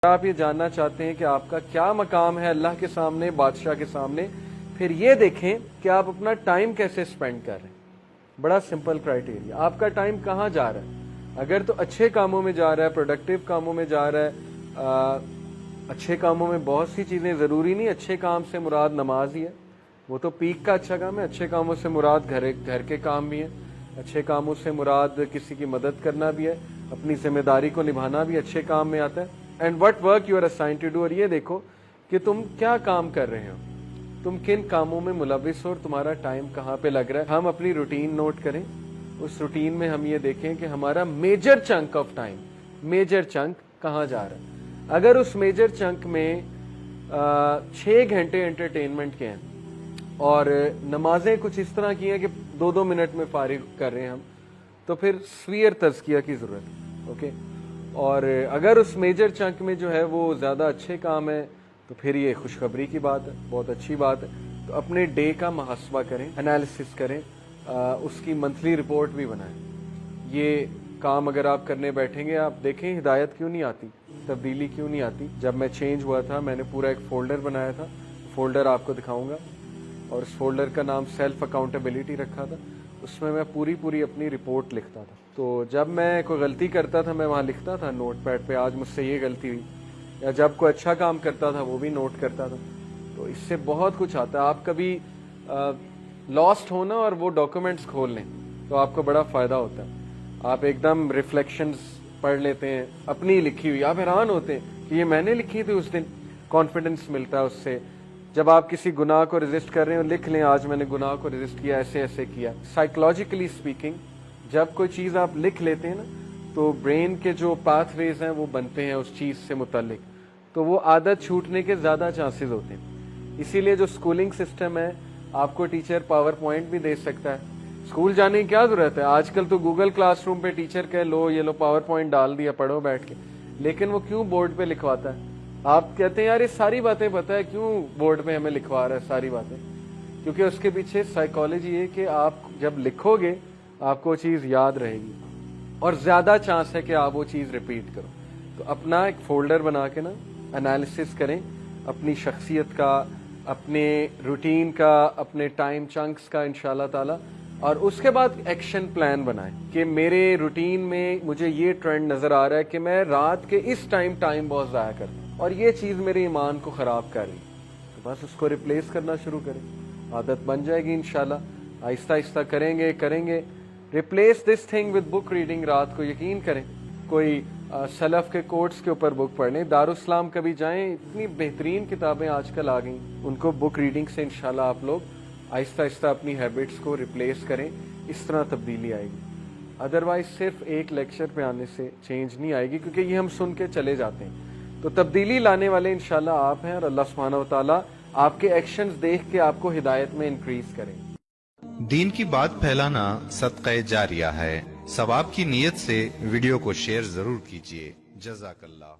آپ یہ جاننا چاہتے ہیں کہ آپ کا کیا مقام ہے اللہ کے سامنے، بادشاہ کے سامنے، پھر یہ دیکھیں کہ آپ اپنا ٹائم کیسے سپینڈ کر رہے ہیں۔ بڑا سمپل کرائیٹیریا، آپ کا ٹائم کہاں جا رہا ہے؟ اگر تو اچھے کاموں میں جا رہا ہے، پروڈکٹیو کاموں میں جا رہا ہے، اچھے کاموں میں بہت سی چیزیں، ضروری نہیں اچھے کام سے مراد نماز ہی ہے، وہ تو پیک کا اچھا کام ہے۔ اچھے کاموں سے مراد گھر کے کام بھی ہیں، اچھے کاموں سے مراد کسی کی مدد کرنا بھی ہے، اپنی ذمہ داری کو نبھانا بھی اچھے کام میں آتا ہے۔ And what work you are assigned to do, اور یہ دیکھو کہ تم کیا کام کر رہے ہو، تم کن کاموں میں ملوث ہو اور تمہارا ٹائم کہاں پہ لگ رہا ہے۔ ہم اپنی روٹین نوٹ کریں، اس روٹین میں ہم یہ دیکھیں کہ ہمارا major chunk of time, major chunk کہاں جا رہا ہے۔ اگر اس میجر چنک میں 6 گھنٹے انٹرٹینمنٹ کے ہیں اور نمازیں کچھ اس طرح کی ہیں کہ 2 منٹ میں فارغ کر رہے ہیں ہم، تو پھر سویر تزکیہ کی ضرورت ہے، اوکے۔ اور اگر اس میجر چنک میں جو ہے وہ زیادہ اچھے کام ہے تو پھر یہ خوشخبری کی بات ہے، بہت اچھی بات ہے۔ تو اپنے ڈے کا محاسبہ کریں، انالیسس کریں، اس کی منتھلی رپورٹ بھی بنائیں۔ یہ کام اگر آپ کرنے بیٹھیں گے، آپ دیکھیں ہدایت کیوں نہیں آتی، تبدیلی کیوں نہیں آتی۔ جب میں چینج ہوا تھا میں نے پورا ایک فولڈر بنایا تھا، فولڈر آپ کو دکھاؤں گا، اور اس فولڈر کا نام سیلف اکاؤنٹیبلٹی رکھا تھا۔ اس میں پوری اپنی رپورٹ لکھتا تھا۔ تو جب میں کوئی غلطی کرتا تھا میں وہاں لکھتا تھا نوٹ پیڈ پہ، آج مجھ سے یہ غلطی ہوئی، یا جب کوئی اچھا کام کرتا تھا وہ بھی نوٹ کرتا تھا۔ تو اس سے بہت کچھ آتا ہے۔ آپ کبھی لاسٹ ہونا اور وہ ڈاکومنٹس کھول لیں تو آپ کو بڑا فائدہ ہوتا ہے۔ آپ ایک دم ریفلیکشنز پڑھ لیتے ہیں اپنی لکھی ہوئی، آپ حیران ہوتے ہیں کہ یہ میں نے لکھی تھی اس دن، کانفیڈنس ملتا ہے اس سے۔ جب آپ کسی گناہ کو ریزسٹ کر رہے ہیں، لکھ لیں آج میں نے گناہ کو ریزسٹ کیا، ایسے کیا۔ سائیکولوجیکلی اسپیکنگ، جب کوئی چیز آپ لکھ لیتے ہیں نا تو برین کے جو پاتھ ویز ہیں وہ بنتے ہیں اس چیز سے متعلق، تو وہ عادت چھوٹنے کے زیادہ چانسز ہوتے ہیں۔ اسی لیے جو اسکولنگ سسٹم ہے، آپ کو ٹیچر پاور پوائنٹ بھی دے سکتا ہے، اسکول جانے کی کیا ضرورت ہے؟ آج کل تو گوگل کلاس روم پہ ٹیچر کہ لو یہ لو پاور پوائنٹ ڈال دیا، پڑھو بیٹھ کے، لیکن وہ کیوں بورڈ پہ لکھواتا ہے؟ آپ کہتے ہیں یار یہ ساری باتیں پتہ ہے، کیوں بورڈ پہ ہمیں لکھوا رہا ہے ساری باتیں؟ کیونکہ اس کے پیچھے سائیکالوجی ہے کہ آپ جب لکھو گے آپ کو چیز یاد رہے گی اور زیادہ چانس ہے کہ آپ وہ چیز ریپیٹ کرو۔ تو اپنا ایک فولڈر بنا کے نا انالیسس کریں اپنی شخصیت کا، اپنے روٹین کا، اپنے ٹائم چنکس کا انشاءاللہ تعالی، اور اس کے بعد ایکشن پلان بنائیں کہ میرے روٹین میں مجھے یہ ٹرینڈ نظر آ رہا ہے کہ میں رات کے اس ٹائم بہت ضائع کرتا ہوں اور یہ چیز میرے ایمان کو خراب کر رہی ہے، تو بس اس کو ریپلیس کرنا شروع کریں، عادت بن جائے گی انشاءاللہ۔ آہستہ آہستہ کریں گے۔ Replace this thing with book reading, رات کو یقین کریں کوئی سلف کے کوٹس کے اوپر بک پڑھیں، دارالاسلام کبھی جائیں، اتنی بہترین کتابیں آج کل آ گئیں، ان کو بک ریڈنگ سے انشاءاللہ آپ لوگ آہستہ آہستہ اپنی ہیبٹس کو ریپلیس کریں، اس طرح تبدیلی آئے گی۔ ادروائز صرف ایک لیکچر پہ آنے سے چینج نہیں آئے گی، کیونکہ یہ ہم سن کے چلے جاتے ہیں۔ تو تبدیلی لانے والے انشاءاللہ آپ ہیں، اور اللہ سبحانہ و تعالیٰ آپ کے ایکشنز دیکھ کے آپ کو ہدایت میں انکریز کریں۔ دین کی بات پھیلانا صدقہ جاریہ ہے، ثواب کی نیت سے ویڈیو کو شیئر ضرور کیجیے۔ جزاک اللہ۔